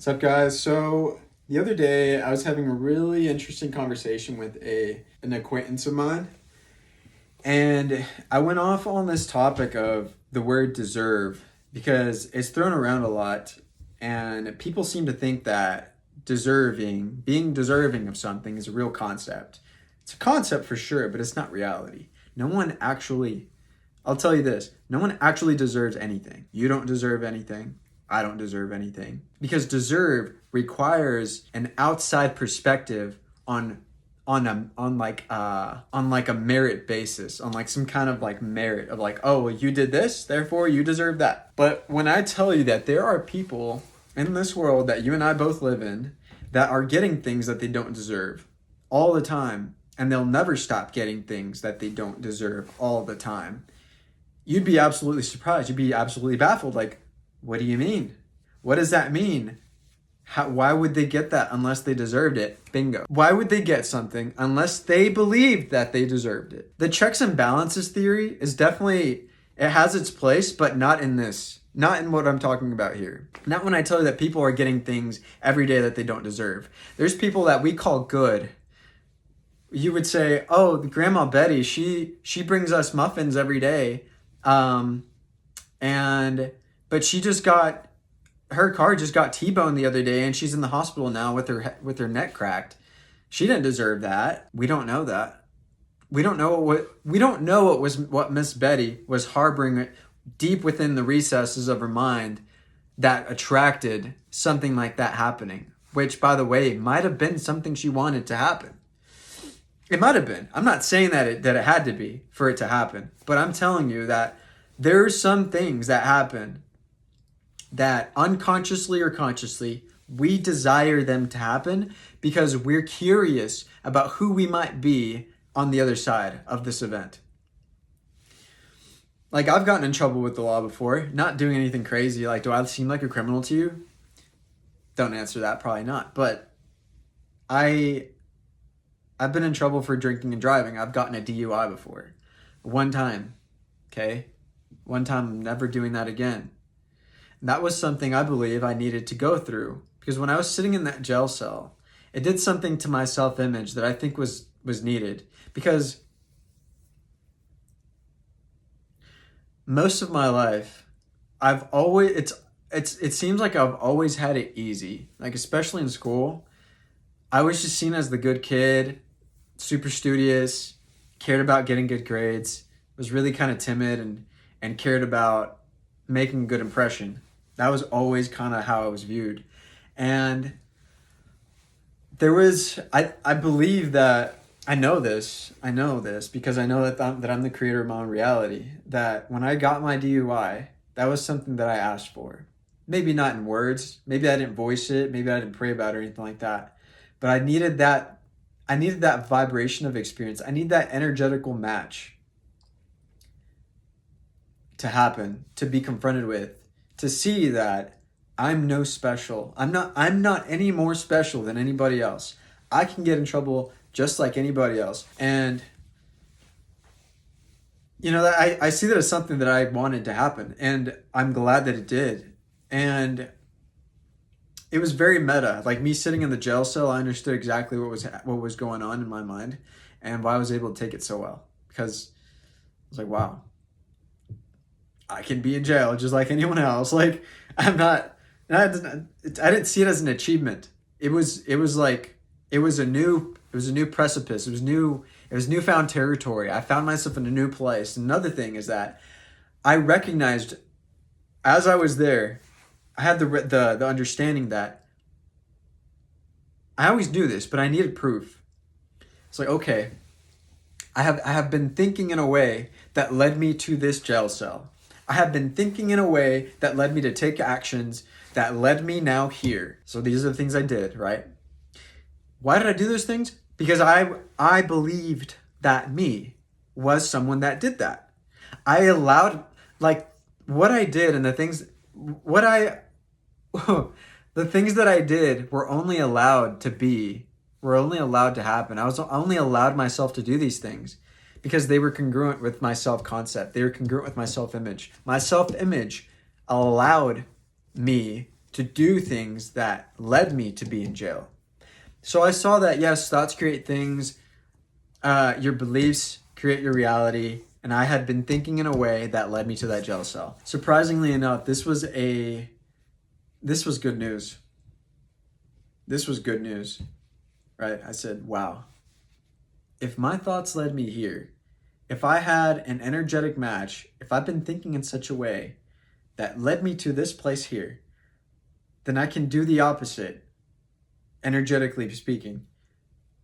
What's up, guys? So the other day, I was having a really interesting conversation with an acquaintance of mine, and I went off on this topic of the word deserve because it's thrown around a lot, and people seem to think that being deserving of something is a real concept. It's a concept for sure, but it's not reality. No one actually, I'll tell you this, no one actually deserves anything. You don't deserve anything. I don't deserve anything. Because deserve requires an outside perspective on like a merit basis, on like some kind of like merit of like, oh, well, you did this, therefore you deserve that. But when I tell you that there are people in this world that you and I both live in that are getting things that they don't deserve all the time, and they'll never stop getting things that they don't deserve all the time, you'd be absolutely surprised. You'd be absolutely baffled. Like, what do you mean? What does that mean? Why would they get that unless they deserved it? Bingo. Why would they get something unless they believed that they deserved it? The checks and balances theory is definitely, it has its place, but not in this. Not in what I'm talking about here. Not when I tell you that people are getting things every day that they don't deserve. There's people that we call good. You would say, oh, Grandma Betty, she brings us muffins every day. But her car just got T-boned the other day, and she's in the hospital now with her neck cracked. She didn't deserve that. We don't know that. We don't know what Miss Betty was harboring deep within the recesses of her mind that attracted something like that happening, which, by the way, might have been something she wanted to happen. It might have been. I'm not saying that it had to be for it to happen, but I'm telling you that there's some things that happen that unconsciously or consciously we desire them to happen because we're curious about who we might be on the other side of this event. Like, I've gotten in trouble with the law before, not doing anything crazy. Like, do I seem like a criminal to you? Don't answer that, probably not. But I've been in trouble for drinking and driving. I've gotten a DUI before. One time, okay? One time, I'm never doing that again. And that was something I believe I needed to go through. Because when I was sitting in that jail cell, it did something to my self-image that I think was needed. Because most of my life, it seems like I've always had it easy. Like, especially in school, I was just seen as the good kid, super studious, cared about getting good grades, was really kind of timid and cared about making a good impression. That was always kind of how I was viewed. And I believe that I know this because I know that I'm the creator of my own reality, that when I got my DUI, that was something that I asked for. Maybe not in words, maybe I didn't voice it, maybe I didn't pray about it or anything like that. But I needed that vibration of experience. I need that energetical match to happen, to be confronted with, to see that I'm no special. I'm not any more special than anybody else. I can get in trouble just like anybody else. And I see that as something that I wanted to happen, and I'm glad that it did. And it was very meta. Like, me sitting in the jail cell, I understood exactly what was going on in my mind and why I was able to take it so well. Because I was like, wow, I can be in jail just like anyone else. Like, I didn't see it as an achievement. It was a new precipice. It was newfound territory. I found myself in a new place. Another thing is that I recognized as I was there, I had the understanding that I always knew this, but I needed proof. It's like, okay, I have been thinking in a way that led me to this jail cell. I have been thinking in a way that led me to take actions that led me now here. So these are the things I did, right? Why did I do those things? Because I believed that me was someone that did that. I allowed, like, what I did and the things that I did were only allowed to happen. I only allowed myself to do these things because they were congruent with my self-concept. They were congruent with my self-image. My self-image allowed me to do things that led me to be in jail. So I saw that, yes, thoughts create things, your beliefs create your reality, and I had been thinking in a way that led me to that jail cell. Surprisingly enough, this was good news. This was good news, right? I said, wow, if my thoughts led me here, if I had an energetic match, if I've been thinking in such a way that led me to this place here, then I can do the opposite, energetically speaking.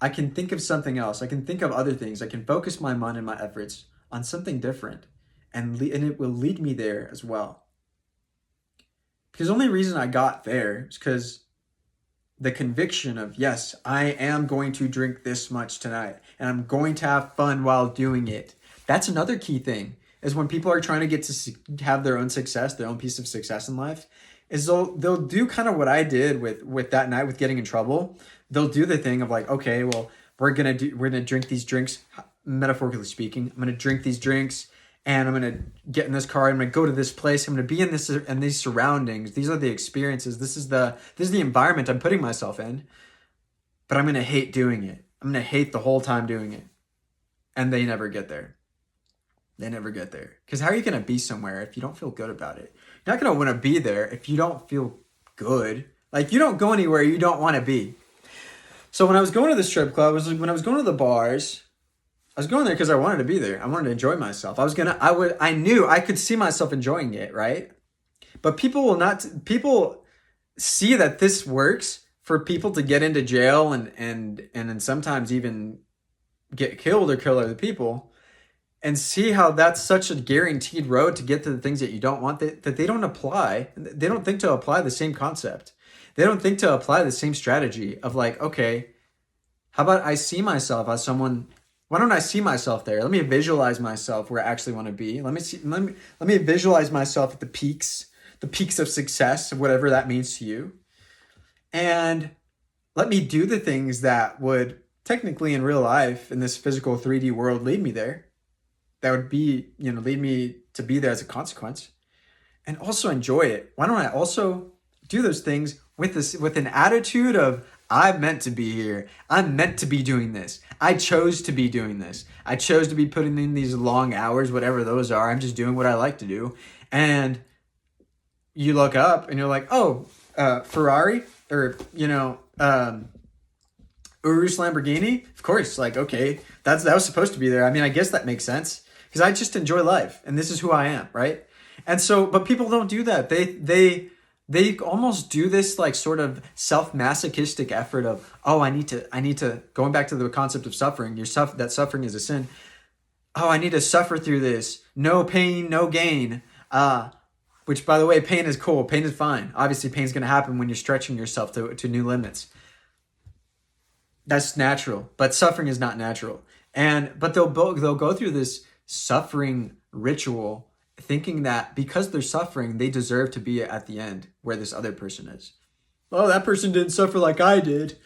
I can think of something else. I can think of other things. I can focus my mind and my efforts on something different, and it will lead me there as well. Because the only reason I got there is because the conviction of, yes, I am going to drink this much tonight, and I'm going to have fun while doing it. That's another key thing, is when people are trying to get to have their own success, their own piece of success in life, is they'll do kind of what I did with that night with getting in trouble. They'll do the thing of like, okay, well, we're gonna drink these drinks, metaphorically speaking. I'm gonna drink these drinks, and I'm gonna get in this car. I'm gonna go to this place. I'm gonna be in these surroundings. These are the experiences. This is the environment I'm putting myself in. But I'm gonna hate doing it. I'm gonna hate the whole time doing it, and they never get there. They never get there. Because how are you gonna be somewhere if you don't feel good about it? You're not gonna want to be there if you don't feel good. Like, you don't go anywhere you don't want to be. So when I was going to the strip club, when I was going to the bars, I was going there because I wanted to be there. I wanted to enjoy myself. I knew I could see myself enjoying it, right? But people see that this works for people to get into jail and then sometimes even get killed or kill other people, and see how that's such a guaranteed road to get to the things that you don't want, that they don't apply. They don't think to apply the same concept. They don't think to apply the same strategy of like, okay, how about I see myself as someone, why don't I see myself there? Let me visualize myself where I actually want to be. Let me visualize myself at the peaks of success, whatever that means to you. And let me do the things that would technically in real life, in this physical 3D world, lead me there. That would be, lead me to be there as a consequence, and also enjoy it. Why don't I also do those things with an attitude of, I'm meant to be here. I'm meant to be doing this. I chose to be doing this. I chose to be putting in these long hours, whatever those are. I'm just doing what I like to do. And you look up and you're like, oh, Ferrari, or, Urus Lamborghini? Of course, like, okay, that was supposed to be there. I mean, I guess that makes sense, because I just enjoy life, and this is who I am, right? And so, but people don't do that. They almost do this like sort of self-masochistic effort of, oh, I need to, going back to the concept of suffering, that suffering is a sin. Oh, I need to suffer through this. No pain, no gain. Which, by the way, pain is cool. Pain is fine. Obviously, pain is going to happen when you're stretching yourself to new limits. That's natural, but suffering is not natural. But they'll go through this suffering ritual, thinking that because they're suffering, they deserve to be at the end where this other person is. Oh, that person didn't suffer like I did.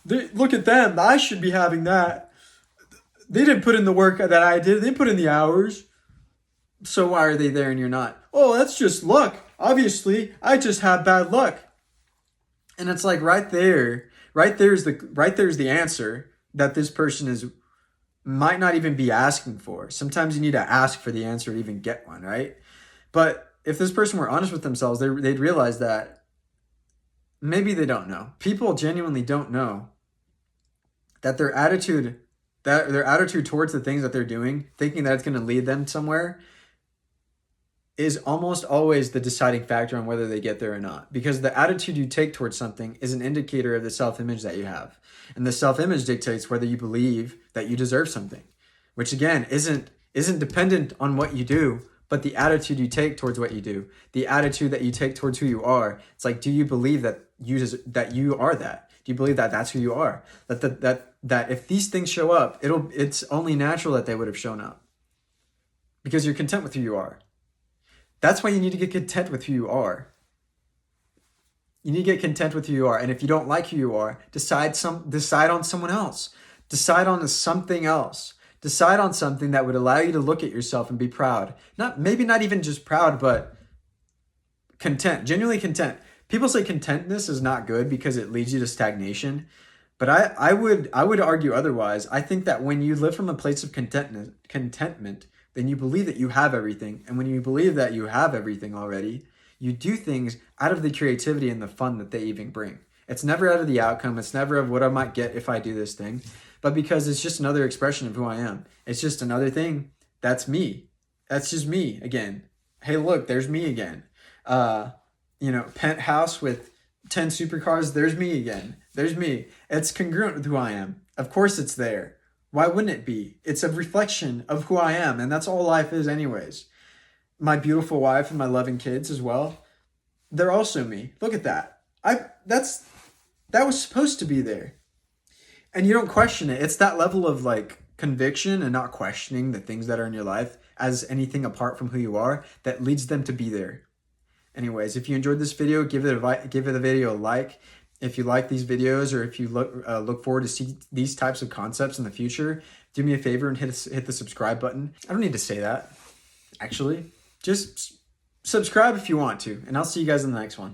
Look at them. I should be having that. They didn't put in the work that I did. They put in the hours. So why are they there and you're not? Oh, that's just luck. Obviously, I just have bad luck. And it's like right there's the answer that this person might not even be asking for. Sometimes you need to ask for the answer to even get one, right? But if this person were honest with themselves, they'd realize that maybe they don't know. People genuinely don't know that their attitude towards the things that they're doing, thinking that it's going to lead them somewhere, is almost always the deciding factor on whether they get there or not. Because the attitude you take towards something is an indicator of the self-image that you have. And the self-image dictates whether you believe that you deserve something, which again isn't dependent on what you do, but the attitude you take towards what you do, the attitude that you take towards who you are. It's like, do you believe that you are that? Do you believe that that's who you are? That if these things show up, it's only natural that they would have shown up, because you're content with who you are. That's why you need to get content with who you are. You need to get content with who you are. And if you don't like who you are, decide on someone else. Decide on something else. Decide on something that would allow you to look at yourself and be proud. Maybe not even just proud, but content, genuinely content. People say contentness is not good because it leads you to stagnation. But I would argue otherwise. I think that when you live from a place of contentment, then you believe that you have everything. And when you believe that you have everything already, you do things out of the creativity and the fun that they even bring. It's never out of the outcome. It's never of what I might get if I do this thing, but because it's just another expression of who I am. It's just another thing. That's me. That's just me again. Hey, look, there's me again. Penthouse with 10 supercars. There's me again. There's me. It's congruent with who I am. Of course it's there. Why wouldn't it be? It's a reflection of who I am, and that's all life is anyways. My beautiful wife and my loving kids as well. They're also me. Look at that. That was supposed to be there. And you don't question it. It's that level of like conviction and not questioning the things that are in your life as anything apart from who you are that leads them to be there. Anyways, if you enjoyed this video, give it a video a like. If you like these videos, or if you look forward to see these types of concepts in the future, do me a favor and hit the subscribe button. I don't need to say that, actually. Just subscribe if you want to, and I'll see you guys in the next one.